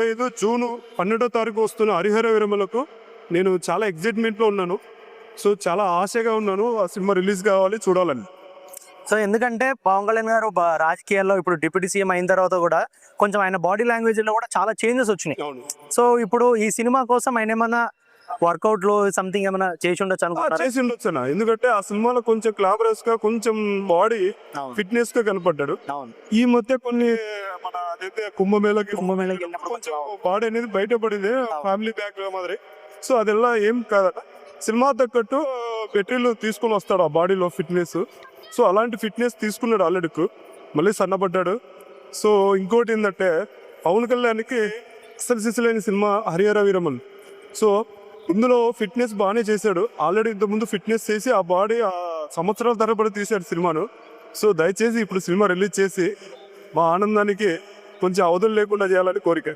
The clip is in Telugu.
5 జూన్ 12వ తారీఖు వస్తున్న హరిహర విరమలకు నేను చాలా ఎగ్జైట్మెంట్లో ఉన్నాను. సో చాలా ఆశగా ఉన్నాను ఆ సినిమా రిలీజ్ కావాలి చూడాలని. సో ఎందుకంటే పవన్ కళ్యాణ్ గారు రాజకీయాల్లో ఇప్పుడు డిప్యూటీ సీఎం అయిన తర్వాత కూడా కొంచెం ఆయన బాడీ లాంగ్వేజ్ లో కూడా చాలా చేంజెస్ వచ్చినాయి. సో ఇప్పుడు ఈ సినిమా కోసం ఆయన ఏమన్నా వర్కౌట్ లో సంథింగ్ ఏమైనా చేసి ఉండొచ్చు అనుకుంటున్నారా? చేసి ఉండొచ్చు అన్న, ఎందుకంటే ఆ సినిమాలో కొంచెం గ్లామరస్ గా కొంచెం బాడీ అవును. ఫిట్నెస్ గా కనపడ్డాడు. అవును. ఈ మధ్య కొన్ని మన అదైతే కుంభమేళకి కుంభమేళకి వెళ్ళినప్పుడు కొంచెం బాడీ అనేది బయటపడింది ఫ్యామిలీ బ్యాక్ మాదిరి. సో అదెల్లా ఏం కాదట, సినిమా తగ్గట్టు మెటీరియల్ తీసుకుని వస్తాడు ఆ బాడీలో ఫిట్నెస్. సో అలాంటి ఫిట్నెస్ తీసుకున్నాడు ఆల్రెడీ, మళ్ళీ సన్నపడ్డాడు. సో ఇంకోటి ఏంటంటే పవన్ కళ్యాణ్కి అసలు సిసలైన సినిమా హరిహర వీరమల్. సో ఇందులో ఫిట్నెస్ బాగానే చేశాడు, ఆల్రెడీ ఇంతకుముందు ఫిట్నెస్ చేసి ఆ బాడీ ఆ సంవత్సరాల తరబడి తీశాడు సినిమాను. సో దయచేసి ఇప్పుడు సినిమా రిలీజ్ చేసి మా ఆనందానికి కొంచెం అవధులు లేకుండా చేయాలని కోరిక.